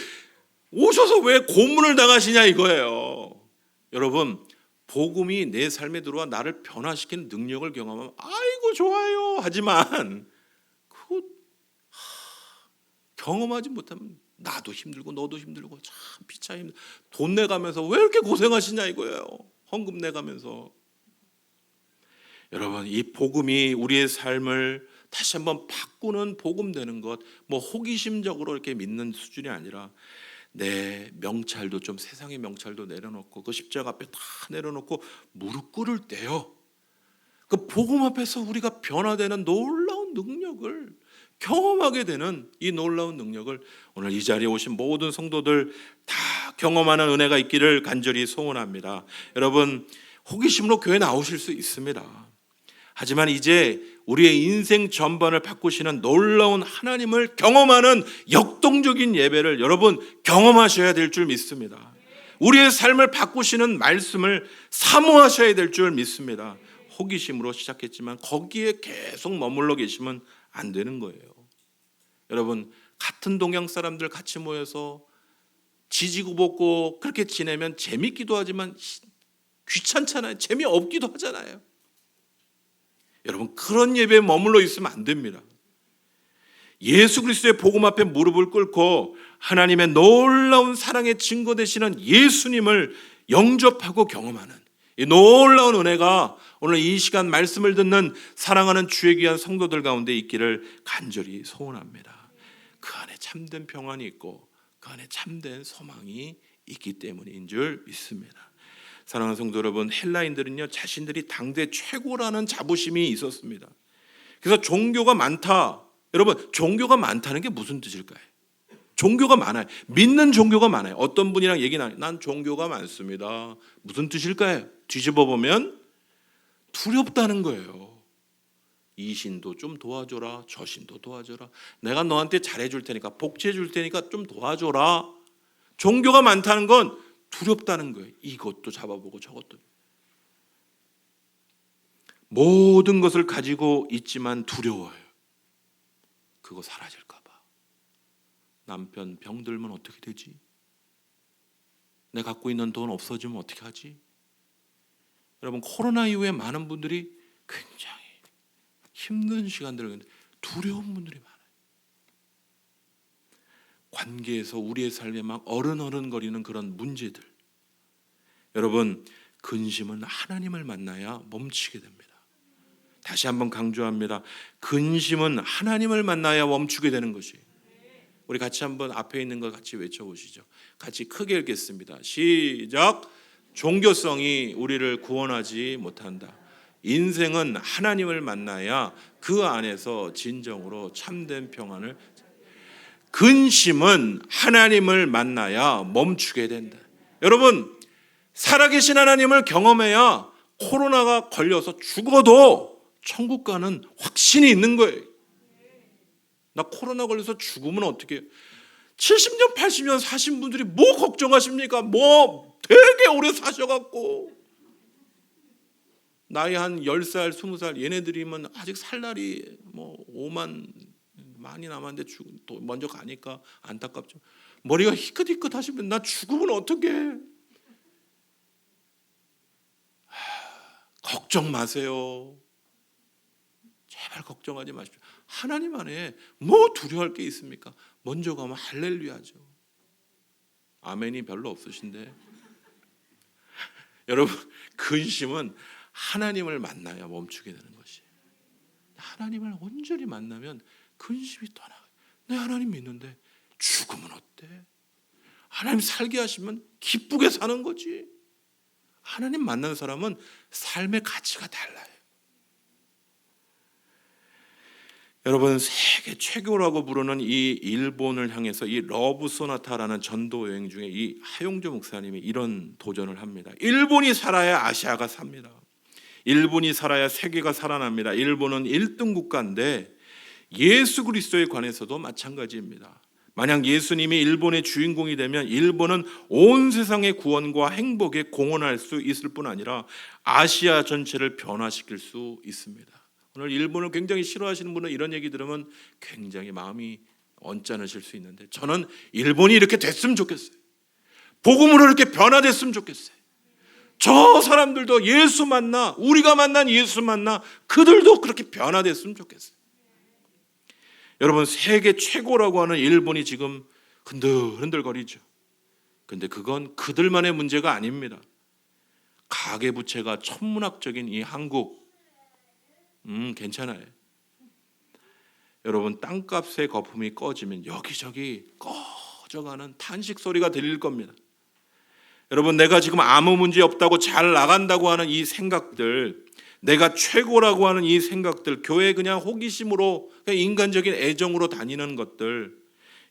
오셔서 왜 고문을 당하시냐 이거예요. 여러분, 복음이 내 삶에 들어와 나를 변화시키는 능력을 경험하면 아이고 좋아요 하지만 그거 경험하지 못하면 나도 힘들고 너도 힘들고 참 피차 힘들고 돈 내가면서 왜 이렇게 고생하시냐 이거예요. 헌금 내가면서. 여러분, 이 복음이 우리의 삶을 다시 한번 바꾸는 복음 되는 것, 뭐 호기심적으로 이렇게 믿는 수준이 아니라 내 명찰도 좀, 세상의 명찰도 내려놓고 그 십자가 앞에 다 내려놓고 무릎 꿇을 때요, 그 복음 앞에서 우리가 변화되는 놀라운 능력을 경험하게 되는 이 놀라운 능력을 오늘 이 자리에 오신 모든 성도들 다 경험하는 은혜가 있기를 간절히 소원합니다. 여러분, 호기심으로 교회 나오실 수 있습니다. 하지만 이제 우리의 인생 전반을 바꾸시는 놀라운 하나님을 경험하는 역동적인 예배를 여러분 경험하셔야 될 줄 믿습니다. 우리의 삶을 바꾸시는 말씀을 사모하셔야 될 줄 믿습니다. 호기심으로 시작했지만 거기에 계속 머물러 계시면 안 되는 거예요. 여러분, 같은 동양 사람들 같이 모여서 지지고 볶고 그렇게 지내면 재밌기도 하지만 귀찮잖아요. 재미없기도 하잖아요. 여러분, 그런 예배에 머물러 있으면 안 됩니다. 예수 그리스도의 복음 앞에 무릎을 꿇고 하나님의 놀라운 사랑의 증거 되시는 예수님을 영접하고 경험하는 이 놀라운 은혜가 오늘 이 시간 말씀을 듣는 사랑하는 주의 귀한 성도들 가운데 있기를 간절히 소원합니다. 그 안에 참된 평안이 있고 그 안에 참된 소망이 있기 때문인 줄 믿습니다. 사랑하는 성도 여러분, 헬라인들은요 자신들이 당대 최고라는 자부심이 있었습니다. 그래서 종교가 많다. 여러분, 종교가 많다는 게 무슨 뜻일까요? 종교가 많아요. 믿는 종교가 많아요. 어떤 분이랑 얘기 나눠요. 난 종교가 많습니다. 무슨 뜻일까요? 뒤집어 보면 두렵다는 거예요. 이 신도 좀 도와줘라. 저 신도 도와줘라. 내가 너한테 잘해줄 테니까, 복지해줄 테니까 좀 도와줘라. 종교가 많다는 건 두렵다는 거예요. 이것도 잡아보고 저것도. 모든 것을 가지고 있지만 두려워요. 그거 사라질까 봐. 남편 병들면 어떻게 되지? 내가 갖고 있는 돈 없어지면 어떻게 하지? 여러분, 코로나 이후에 많은 분들이 굉장히 힘든 시간들을 겪는데 두려운 분들이 많아요. 관계에서 우리의 삶에 막 어른거리는 그런 문제들. 여러분, 근심은 하나님을 만나야 멈추게 됩니다. 다시 한번 강조합니다. 근심은 하나님을 만나야 멈추게 되는 것이에요. 우리 같이 한번 앞에 있는 거 같이 외쳐보시죠. 같이 크게 읽겠습니다. 시작. 종교성이 우리를 구원하지 못한다. 인생은 하나님을 만나야 그 안에서 진정으로 참된 평안을. 근심은 하나님을 만나야 멈추게 된다. 여러분, 살아계신 하나님을 경험해야 코로나가 걸려서 죽어도 천국 가는 확신이 있는 거예요. 나 코로나 걸려서 죽으면 어떻게 해요? 70년 80년 사신 분들이 뭐 걱정하십니까? 뭐 되게 오래 사셔갖고 나이 한 10살 20살 얘네들이면 아직 살 날이 뭐 5만 많이 남았는데 또 먼저 가니까 안타깝죠. 머리가 희끗희끗 하시면 나 죽으면 어떡해? 걱정 마세요. 제발 걱정하지 마십시오. 하나님 안에 뭐 두려워할 게 있습니까? 먼저 가면 할렐루야죠. 아멘이 별로 없으신데. 여러분, 근심은 하나님을 만나야 멈추게 되는 것이에요. 하나님을 온전히 만나면 근심이 떠나요. 내 하나님 믿는데 죽으면 어때? 하나님 살게 하시면 기쁘게 사는 거지. 하나님 만나는 사람은 삶의 가치가 달라요. 여러분, 세계 최고라고 부르는 이 일본을 향해서 이 러브 소나타라는 전도 여행 중에 이 하용조 목사님이 이런 도전을 합니다. 일본이 살아야 아시아가 삽니다. 일본이 살아야 세계가 살아납니다. 일본은 1등 국가인데 예수 그리스도에 관해서도 마찬가지입니다. 만약 예수님이 일본의 주인공이 되면 일본은 온 세상의 구원과 행복에 공헌할 수 있을 뿐 아니라 아시아 전체를 변화시킬 수 있습니다. 오늘 일본을 굉장히 싫어하시는 분은 이런 얘기 들으면 굉장히 마음이 언짢으실 수 있는데 저는 일본이 이렇게 됐으면 좋겠어요. 복음으로 이렇게 변화됐으면 좋겠어요. 저 사람들도 예수 만나, 우리가 만난 예수 만나 그들도 그렇게 변화됐으면 좋겠어요. 여러분, 세계 최고라고 하는 일본이 지금 흔들흔들거리죠. 근데 그건 그들만의 문제가 아닙니다. 가계부채가 천문학적인 이 한국 괜찮아요. 여러분, 땅값의 거품이 꺼지면 여기저기 꺼져가는 탄식 소리가 들릴 겁니다. 여러분, 내가 지금 아무 문제 없다고 잘 나간다고 하는 이 생각들, 내가 최고라고 하는 이 생각들, 교회 그냥 호기심으로 그냥 인간적인 애정으로 다니는 것들,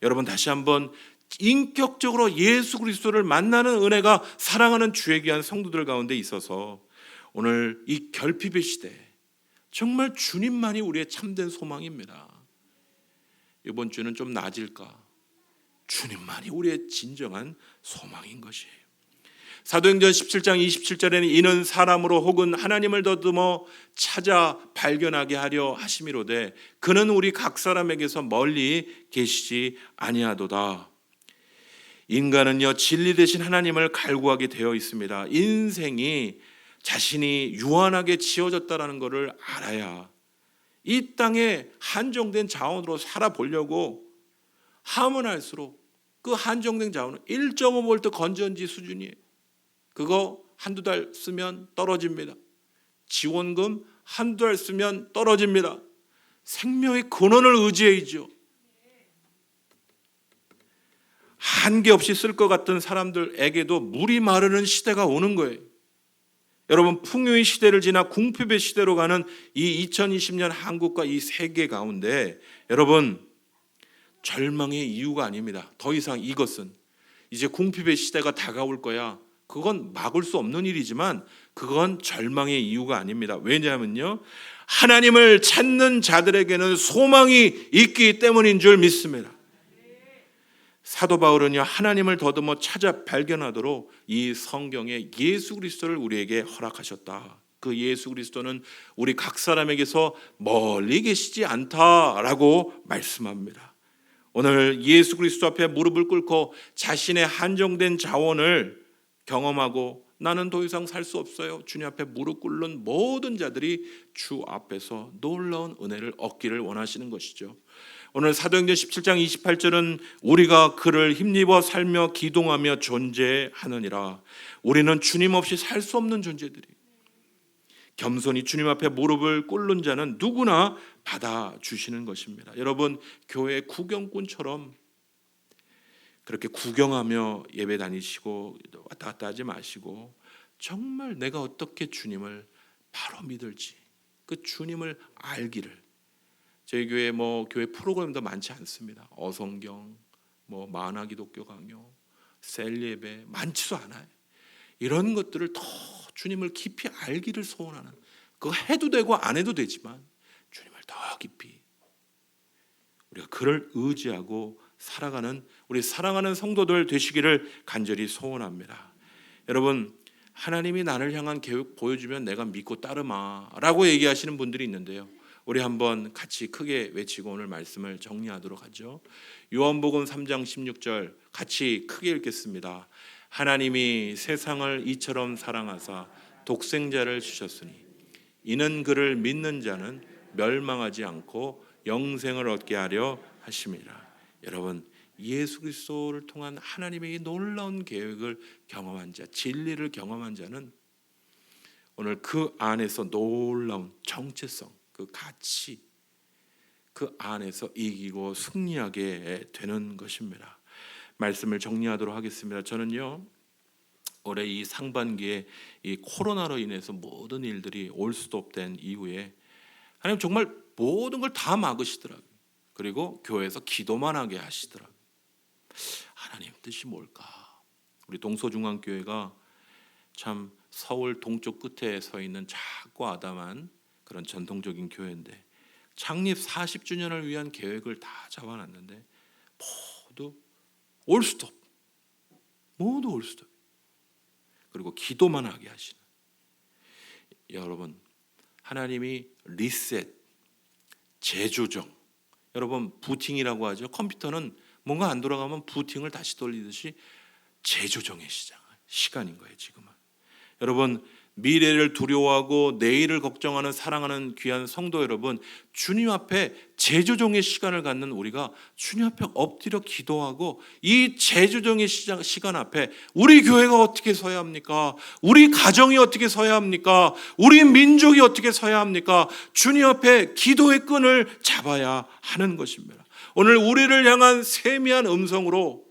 여러분 다시 한번 인격적으로 예수 그리스도를 만나는 은혜가 사랑하는 주의 귀한 성도들 가운데 있어서 오늘 이 결핍의 시대 정말 주님만이 우리의 참된 소망입니다. 이번 주는 좀 나아질까? 주님만이 우리의 진정한 소망인 것이에요. 사도행전 17장 27절에는 이는 사람으로 혹은 하나님을 더듬어 찾아 발견하게 하려 하심이로되 그는 우리 각 사람에게서 멀리 계시지 아니하도다. 인간은요 진리 대신 하나님을 갈구하게 되어 있습니다. 인생이 자신이 유한하게 지어졌다는 것을 알아야 이 땅에 한정된 자원으로 살아보려고 하면 할수록 그 한정된 자원은 1.5V 건전지 수준이에요. 그거 한두 달 쓰면 떨어집니다. 지원금 한두 달 쓰면 떨어집니다. 생명의 근원을 의지해야죠. 한계 없이 쓸 것 같은 사람들에게도 물이 마르는 시대가 오는 거예요. 여러분, 풍요의 시대를 지나 궁핍의 시대로 가는 이 2020년 한국과 이 세계 가운데 여러분 절망의 이유가 아닙니다. 더 이상 이것은 이제 궁핍의 시대가 다가올 거야. 그건 막을 수 없는 일이지만 그건 절망의 이유가 아닙니다. 왜냐하면요 하나님을 찾는 자들에게는 소망이 있기 때문인 줄 믿습니다. 사도 바울은요 하나님을 더듬어 찾아 발견하도록 이 성경에 예수 그리스도를 우리에게 허락하셨다. 그 예수 그리스도는 우리 각 사람에게서 멀리 계시지 않다라고 말씀합니다. 오늘 예수 그리스도 앞에 무릎을 꿇고 자신의 한정된 자원을 경험하고 나는 더 이상 살 수 없어요. 주님 앞에 무릎 꿇는 모든 자들이 주 앞에서 놀라운 은혜를 얻기를 원하시는 것이죠. 오늘 사도행전 17장 28절은 우리가 그를 힘입어 살며 기동하며 존재하느니라. 우리는 주님 없이 살 수 없는 존재들이 겸손히 주님 앞에 무릎을 꿇는 자는 누구나 받아주시는 것입니다. 여러분 교회 구경꾼처럼 그렇게 구경하며 예배 다니시고 왔다 갔다 하지 마시고 정말 내가 어떻게 주님을 바로 믿을지 그 주님을 알기를. 저희 교회 교회 프로그램도 많지 않습니다. 어성경, 만화 기독교 강요, 셀 예배 많지도 않아요. 이런 것들을 더 주님을 깊이 알기를 소원하는, 그거 해도 되고 안 해도 되지만 주님을 더 깊이 우리가 그를 의지하고 살아가는 우리 사랑하는 성도들 되시기를 간절히 소원합니다. 여러분 하나님이 나를 향한 계획 보여주면 내가 믿고 따르마라고 얘기하시는 분들이 있는데요. 우리 한번 같이 크게 외치고 오늘 말씀을 정리하도록 하죠. 요한복음 3장 16절 같이 크게 읽겠습니다. 하나님이 세상을 이처럼 사랑하사 독생자를 주셨으니 이는 그를 믿는 자는 멸망하지 않고 영생을 얻게 하려 하심이라. 여러분 예수 그리스도를 통한 하나님의 이 놀라운 계획을 경험한 자, 진리를 경험한 자는 오늘 그 안에서 놀라운 정체성, 그 가치, 그 안에서 이기고 승리하게 되는 것입니다. 말씀을 정리하도록 하겠습니다. 저는요 올해 이 상반기에 이 코로나로 인해서 모든 일들이 올 수도 없던 이후에 하나님 정말 모든 걸 다 막으시더라고요. 그리고 교회에서 기도만 하게 하시더라고요. 하나님 뜻이 뭘까? 우리 동서중앙교회가 참 서울 동쪽 끝에 서 있는 작고 아담한 그런 전통적인 교회인데 창립 40주년을 위한 계획을 다 잡아놨는데 모두 올 수도 없고 모두 올 수도 없고 그리고 기도만 하게 하시는 여러분 하나님이 리셋, 재조정 여러분 부팅이라고 하죠. 컴퓨터는 뭔가 안 돌아가면 부팅을 다시 돌리듯이 재조정의 시간인 거예요. 지금은 여러분 미래를 두려워하고 내일을 걱정하는 사랑하는 귀한 성도 여러분 주님 앞에 재조정의 시간을 갖는 우리가 주님 앞에 엎드려 기도하고 이 재조정의 시간 앞에 우리 교회가 어떻게 서야 합니까? 우리 가정이 어떻게 서야 합니까? 우리 민족이 어떻게 서야 합니까? 주님 앞에 기도의 끈을 잡아야 하는 것입니다. 오늘 우리를 향한 세미한 음성으로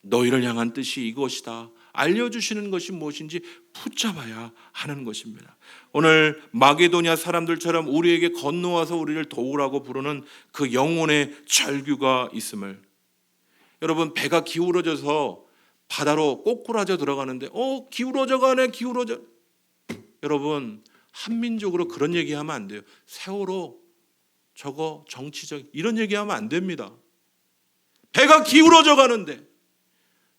너희를 향한 뜻이 이것이다 알려주시는 것이 무엇인지 붙잡아야 하는 것입니다. 오늘 마게도냐 사람들처럼 우리에게 건너와서 우리를 도우라고 부르는 그 영혼의 절규가 있음을 여러분 배가 기울어져서 바다로 꼬꾸라져 들어가는데 기울어져 가네 기울어져 여러분 한민족으로 그런 얘기하면 안 돼요. 세월호 저거 정치적 이런 얘기하면 안 됩니다. 배가 기울어져 가는데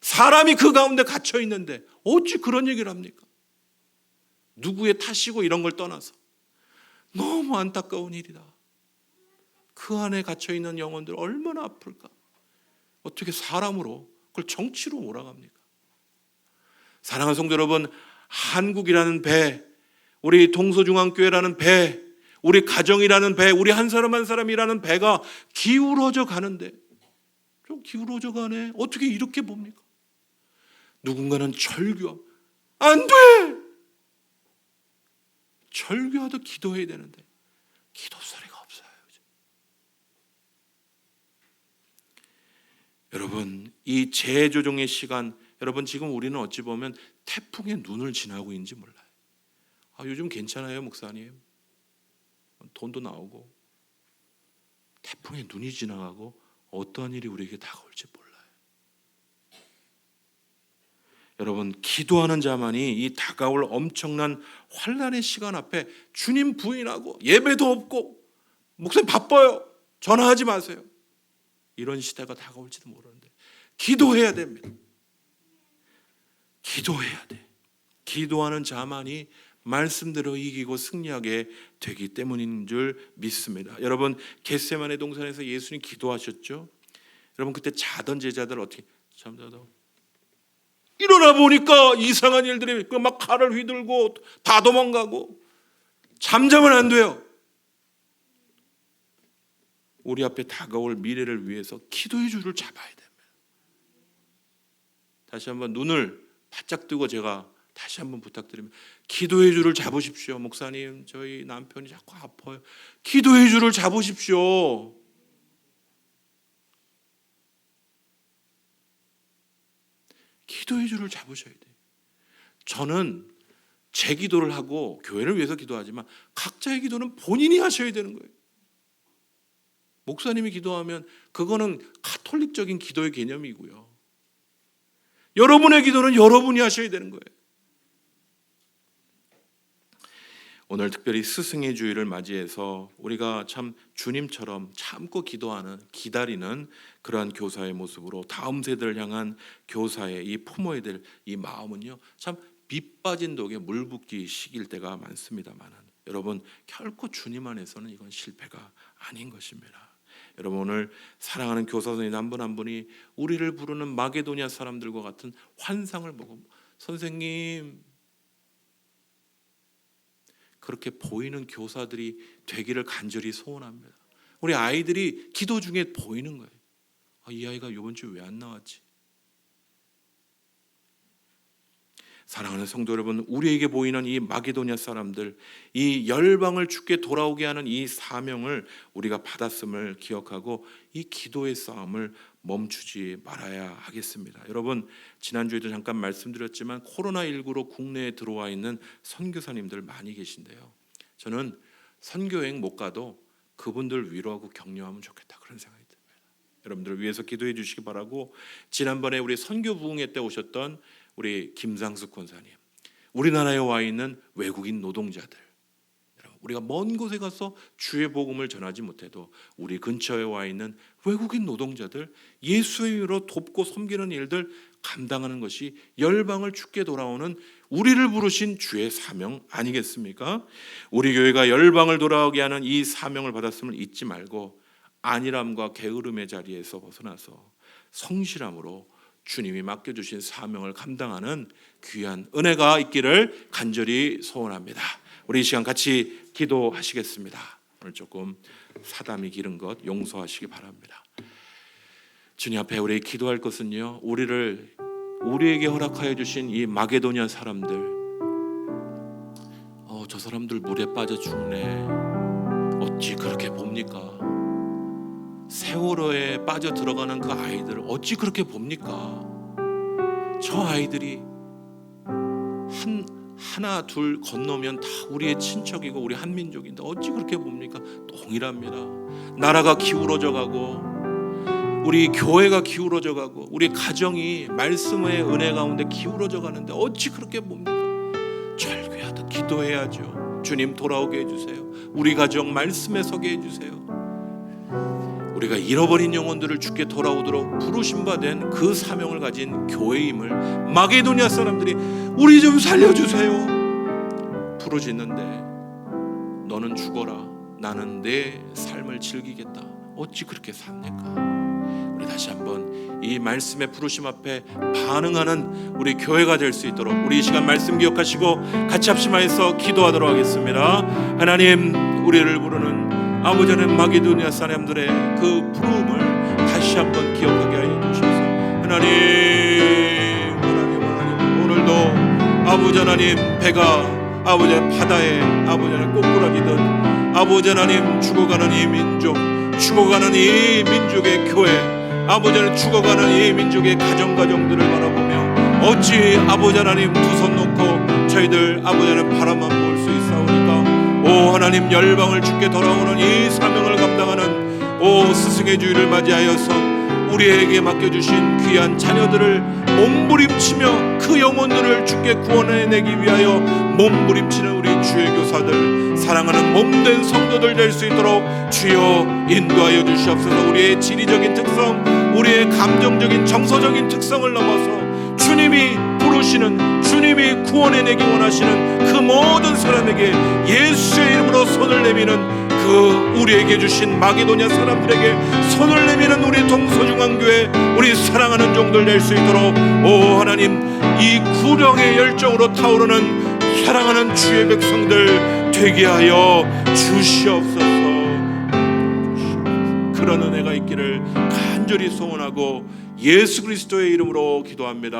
사람이 그 가운데 갇혀 있는데 어찌 그런 얘기를 합니까? 누구의 탓이고 이런 걸 떠나서 너무 안타까운 일이다. 그 안에 갇혀 있는 영혼들 얼마나 아플까? 어떻게 사람으로 그걸 정치로 몰아갑니까? 사랑하는 성도 여러분, 한국이라는 배, 우리 동서중앙교회라는 배, 우리 가정이라는 배, 우리 한 사람 한 사람이라는 배가 기울어져 가는데 좀 기울어져 가네. 어떻게 이렇게 봅니까? 누군가는 절규하고 안 돼! 절규하듯 기도해야 되는데 기도 소리가 없어요. 여러분, 이 재조정의 시간, 여러분 지금 우리는 어찌 보면 태풍의 눈을 지나고 있는지 몰라요. 요즘 괜찮아요 목사님, 돈도 나오고 태풍의 눈이 지나가고 어떠한 일이 우리에게 다가올지 몰라요. 여러분, 기도하는 자만이 이 다가올 엄청난 환난의 시간 앞에 주님 부인하고 예배도 없고 목사님 바빠요 전화하지 마세요 이런 시대가 다가올지도 모르는데 기도해야 됩니다. 기도해야 돼. 기도하는 자만이 말씀대로 이기고 승리하게 되기 때문인 줄 믿습니다. 여러분, 겟세마네 동산에서 예수님 기도하셨죠? 여러분, 그때 자던 제자들 어떻게 잠자다 일어나 보니까 이상한 일들이 막 칼을 휘둘고 다 도망가고 잠자면 안 돼요. 우리 앞에 다가올 미래를 위해서 기도의 줄을 잡아야 됩니다. 다시 한번 눈을 바짝 뜨고 제가 다시 한번 부탁드립니다. 기도의 줄을 잡으십시오. 목사님, 저희 남편이 자꾸 아파요. 기도의 줄을 잡으십시오. 기도의 줄을 잡으셔야 돼요. 저는 제 기도를 하고 교회를 위해서 기도하지만 각자의 기도는 본인이 하셔야 되는 거예요. 목사님이 기도하면 그거는 가톨릭적인 기도의 개념이고요. 여러분의 기도는 여러분이 하셔야 되는 거예요. 오늘 특별히 스승의 주일을 맞이해서 우리가 참 주님처럼 참고 기도하는, 기다리는 그러한 교사의 모습으로 다음 세대를 향한 교사의 이 품어야 될 이 마음은요, 참 밑 빠진 독에 물 붓기 시기일 때가 많습니다만 여러분, 결코 주님 안에서는 이건 실패가 아닌 것입니다. 여러분, 오늘 사랑하는 교사 선생님 한 분 한 분이 우리를 부르는 마게도니아 사람들과 같은 환상을 보고 선생님, 그렇게 보이는 교사들이 되기를 간절히 소원합니다. 우리 아이들이 기도 중에 보이는 거예요. 이 아이가 이번 주에 왜 안 나왔지? 사랑하는 성도 여러분, 우리에게 보이는 이 마게도니아 사람들, 이 열방을 주께 돌아오게 하는 이 사명을 우리가 받았음을 기억하고 이 기도의 싸움을 멈추지 말아야 하겠습니다. 여러분, 지난주에도 잠깐 말씀드렸지만 코로나19로 국내에 들어와 있는 선교사님들 많이 계신데요, 저는 선교여행 못 가도 그분들 위로하고 격려하면 좋겠다, 그런 생각이 듭니다. 여러분들을 위해서 기도해 주시기 바라고, 지난번에 우리 선교 부흥회 때 오셨던 우리 김상숙 권사님, 우리나라에 와 있는 외국인 노동자들, 우리가 먼 곳에 가서 주의 복음을 전하지 못해도 우리 근처에 와 있는 외국인 노동자들 예수의 이름으로 돕고 섬기는 일들 감당하는 것이 열방을 주께 돌아오는 우리를 부르신 주의 사명 아니겠습니까? 우리 교회가 열방을 돌아오게 하는 이 사명을 받았음을 잊지 말고 안일함과 게으름의 자리에서 벗어나서 성실함으로 주님이 맡겨주신 사명을 감당하는 귀한 은혜가 있기를 간절히 소원합니다. 우리 이 시간 같이 기도하시겠습니다. 오늘 조금 사담이 기른 것 용서하시기 바랍니다. 주님 앞에 우리 기도할 것은요, 우리에게 허락하여 주신 이 마게도니아 사람들, 저 사람들 물에 빠져 죽네, 어찌 그렇게 봅니까? 세월호에 빠져 들어가는 그 아이들을 어찌 그렇게 봅니까? 저 아이들이 하나 둘 건너면 다 우리의 친척이고 우리 한민족인데 어찌 그렇게 봅니까? 동일합니다. 나라가 기울어져 가고 우리 교회가 기울어져 가고 우리 가정이 말씀의 은혜 가운데 기울어져 가는데 어찌 그렇게 봅니까? 절규하듯 기도 기도해야죠. 주님 돌아오게 해주세요. 우리 가정 말씀에 서게 해주세요. 우리가 잃어버린 영혼들을 주께 돌아오도록 부르심 받은 그 사명을 가진 교회임을 마게도니아 사람들이 우리 좀 살려주세요 부르짖는데, 너는 죽어라, 나는 내 삶을 즐기겠다. 어찌 그렇게 삽니까? 우리 다시 한번 이 말씀의 부르심 앞에 반응하는 우리 교회가 될 수 있도록 우리 이 시간 말씀 기억하시고 같이 합심하여서 기도하도록 하겠습니다. 하나님, 우리를 부르는 아버지 하나님 마게도니아 사람들의 그 부름을 다시 한번 기억하게 하여 주셔서 하나님 오늘도 아버지 하나님 배가 아버지 하나님 바다에 아버지 하나님 꼬꾸라지듯 아버지 하나님 죽어가는 이 민족, 죽어가는 이 민족의 교회, 아버지 하나님 죽어가는 이 민족의 가정들을 바라보며 어찌 아버지 하나님 두 손 놓고 저희들 아버지 하나님 바라만 볼 수 있사오니까, 오 하나님 열방을 주께 돌아오는 이 사명을 감당하는 오 스승의 주일을 맞이하여서 우리에게 맡겨주신 귀한 자녀들을 몸부림치며 그 영혼들을 주께 구원해내기 위하여 몸부림치는 우리 주의 교사들, 사랑하는 몸된 성도들 될 수 있도록 주여 인도하여 주시옵소서. 우리의 지리적인 특성, 우리의 감정적인 정서적인 특성을 넘어서 주님이 부르시는, 주님이 구원해내기 원하시는 그 모든 사람에게 예수의 이름으로 손을 내미는 그 우리에게 주신 마게도니아 사람들에게 손을 내미는 우리 동서중앙교회, 우리 사랑하는 종들 될 수 있도록 오 하나님 이 구령의 열정으로 타오르는 사랑하는 주의 백성들 되게 하여 주시옵소서. 그런 은혜가 있기를 간절히 소원하고 예수 그리스도의 이름으로 기도합니다.